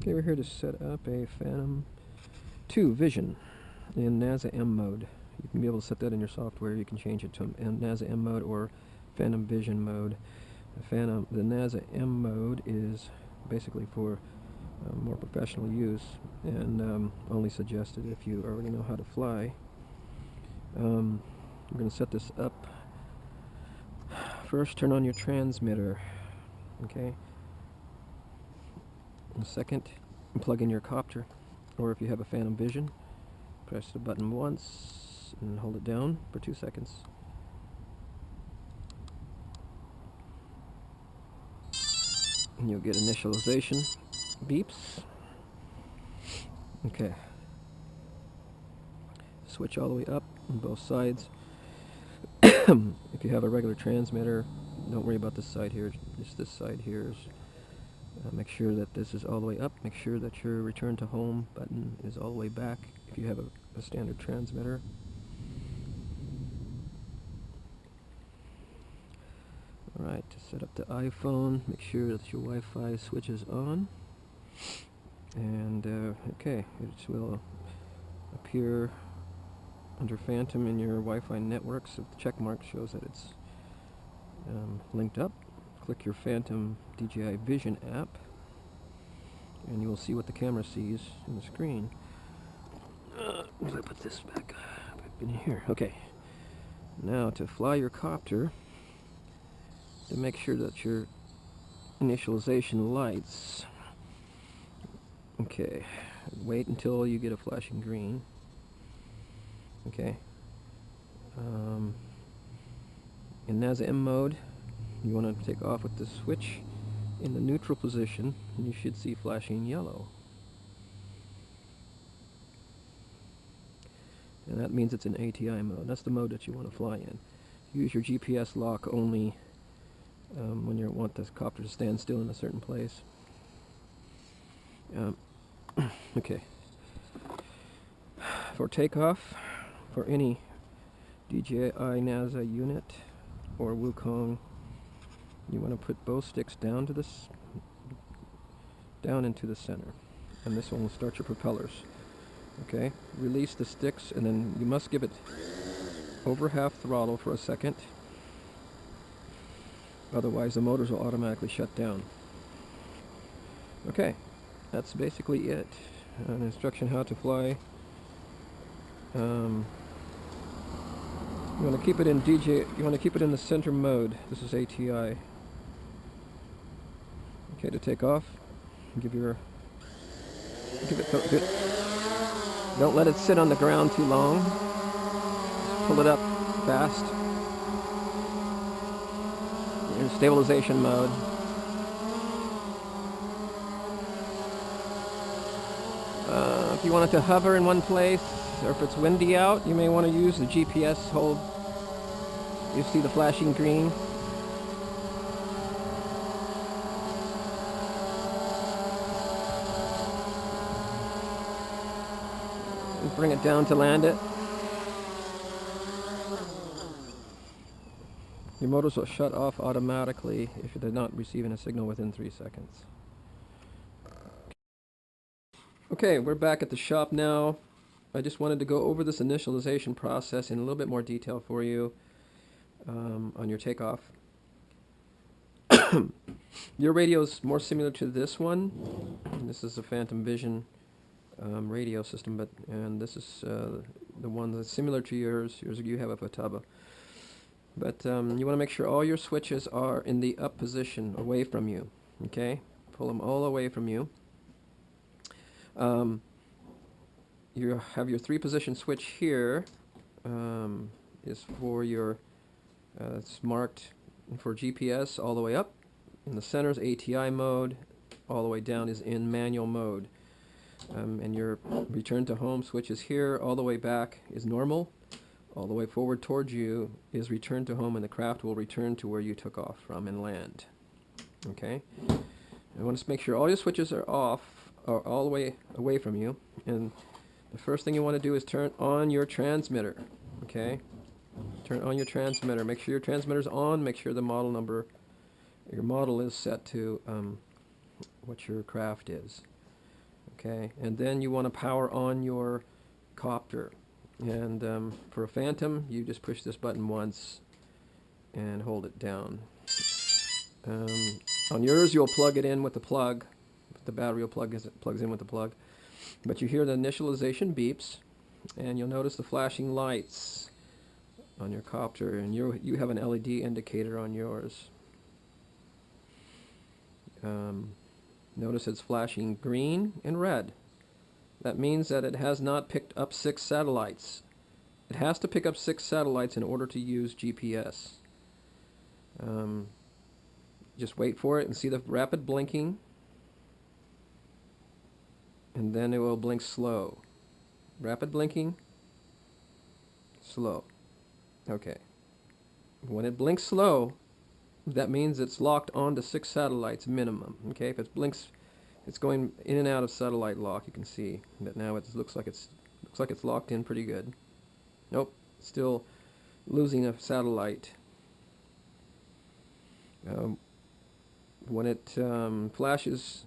Okay, we're here to set up a Phantom 2 Vision in NASA M mode. You can be able to set that in your software. You can change it to NASA M mode or Phantom Vision mode. The NASA M mode is basically for more professional use and only suggested if you already know how to fly. We're going to set this up. First, turn on your transmitter. Okay. And second, plug in your copter, or if you have a Phantom Vision, press the button once and hold it down for 2 seconds. And you'll get initialization beeps. Okay. Switch all the way up on both sides. If you have a regular transmitter, don't worry about this side here, just this side here is make sure that this is all the way up. Make sure that your return to home button is all the way back if you have a standard transmitter. Alright, to set up the iPhone, make sure that your Wi-Fi switch is on. And okay, it will appear under Phantom in your Wi-Fi network, so the check mark shows that it's linked up. Click your Phantom DJI Vision app and you will see what the camera sees in the screen. Let me put this back up in here. Okay. Now to fly your copter, to make sure that your initialization lights. Okay. Wait until you get a flashing green. Okay. In NASA M mode, you want to take off with the switch in the neutral position, and you should see flashing yellow. And that means it's in ATI mode. That's the mode that you want to fly in. Use your GPS lock only when you want the copter to stand still in a certain place. Okay. For takeoff, for any DJI NASA unit or Wukong, you want to put both sticks down to down into the center, and this one will start your propellers. Okay, release the sticks, and then you must give it over half throttle for a second, otherwise the motors will automatically shut down. Okay, that's basically it. An instruction how to fly. You want to keep it in You want to keep it in the center mode. This is ATI. Okay, to take off, don't let it sit on the ground too long. Just pull it up fast. You're in stabilization mode. If you want it to hover in one place, or if it's windy out, you may want to use the GPS hold. You see the flashing green. And bring it down to land it. Your motors will shut off automatically if they're not receiving a signal within 3 seconds. Okay, we're back at the shop now. I just wanted to go over this initialization process in a little bit more detail for you on your takeoff. Your radio is more similar to this one. This is a Phantom Vision radio system, and this is the one that's similar to yours. You have a Fataba. But you want to make sure all your switches are in the up position, away from you. Okay? Pull them all away from you. You have your 3-position switch here. Is for your it's marked for GPS all the way up. In the center is ATI mode. All the way down is in manual mode. And your return to home switch is here. All the way back is normal. All the way forward towards you is return to home, and the craft will return to where you took off from and land. Okay? I want to make sure all your switches are off, or all the way away from you. And the first thing you want to do is turn on your transmitter. Okay? Turn on your transmitter. Make sure your transmitter's on. Make sure the model number, your model is set to what your craft is. Okay, and then you want to power on your copter. And for a Phantom, you just push this button once and hold it down. On yours, you'll plug it in with the plug. The battery will plugs in with the plug. But you hear the initialization beeps, and you'll notice the flashing lights on your copter, and you have an LED indicator on yours. Notice it's flashing green and red. That means that it has not picked up 6 satellites. It has to pick up 6 satellites in order to use GPS. Just wait for it and see the rapid blinking, and then it will blink slow. Rapid blinking, slow. Okay. When it blinks slow, that means it's locked onto 6 satellites minimum. Okay, if it blinks, it's going in and out of satellite lock. You can see that now it looks like it's locked in pretty good. Nope, still losing a satellite. When it flashes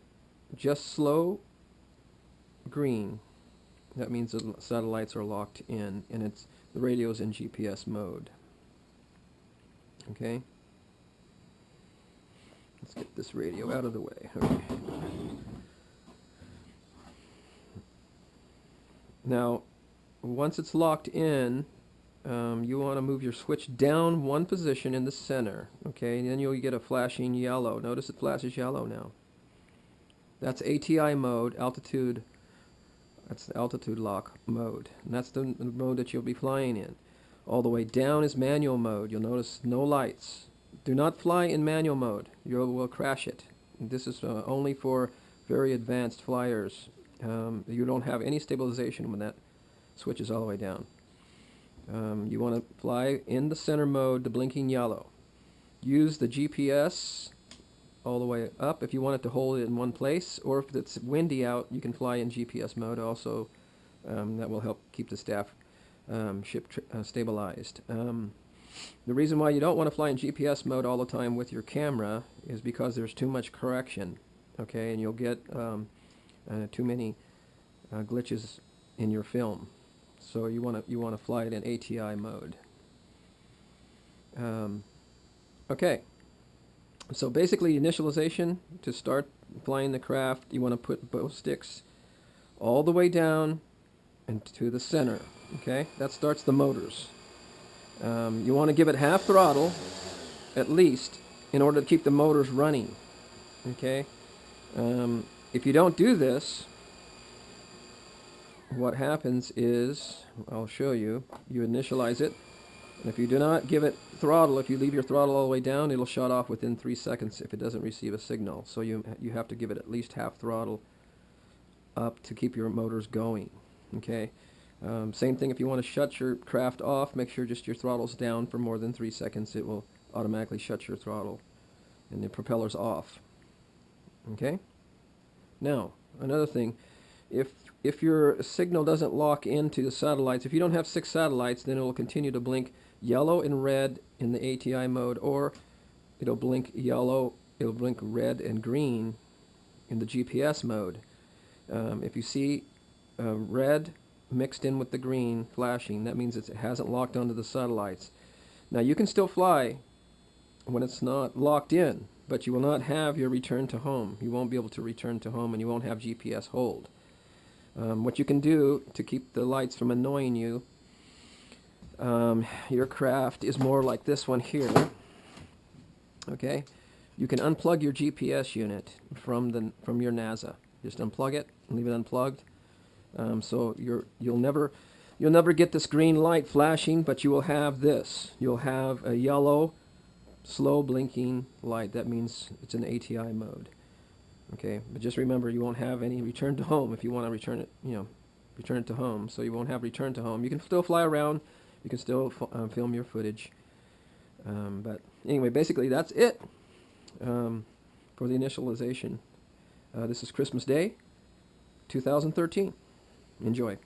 just slow green, that means the satellites are locked in, and the radio's in GPS mode. Okay. Let's get this radio out of the way. Okay. Now, once it's locked in, you want to move your switch down 1 position in the center. Okay, and then you'll get a flashing yellow. Notice it flashes yellow now. That's ATI mode, altitude. That's the altitude lock mode, and that's the mode that you'll be flying in. All the way down is manual mode. You'll notice no lights. Do not fly in manual mode. You will crash it. This is only for very advanced flyers. You don't have any stabilization when that switch is all the way down. You want to fly in the center mode, the blinking yellow. Use the GPS all the way up if you want it to hold it in one place, or if it's windy out, you can fly in GPS mode also. That will help keep the ship stabilized. The reason why you don't want to fly in GPS mode all the time with your camera is because there's too much correction, okay, and you'll get too many glitches in your film. So you want to fly it in ATI mode. Okay. So basically, initialization, to start flying the craft, you want to put both sticks all the way down and to the center. Okay, that starts the motors. You want to give it half throttle, at least, in order to keep the motors running. Okay, if you don't do this, what happens is, I'll show you, you initialize it, and if you do not give it throttle, if you leave your throttle all the way down, it'll shut off within 3 seconds if it doesn't receive a signal. So you have to give it at least half throttle up to keep your motors going. Okay. Same thing if you want to shut your craft off, make sure just your throttle's down for more than 3 seconds. It will automatically shut your throttle and the propeller's off. Okay? Now, another thing, if your signal doesn't lock into the satellites, if you don't have 6 satellites, then it will continue to blink yellow and red in the ATI mode, or it'll blink red and green in the GPS mode. If you see red mixed in with the green flashing, that means it hasn't locked onto the satellites. Now you can still fly when it's not locked in, but you will not have your return to home. You won't be able to return to home, and you won't have GPS hold. What you can do to keep the lights from annoying you, your craft is more like this one here. Okay, you can unplug your GPS unit from your NAZA. Just unplug it and leave it unplugged. So you'll never get this green light flashing, but you will have this. You'll have a yellow, slow blinking light. That means it's in ATI mode. Okay, but just remember, you won't have any return to home if you want to return it to home. So you won't have return to home. You can still fly around. You can still film your footage. But anyway, basically that's it for the initialization. This is Christmas Day, 2013. Enjoy.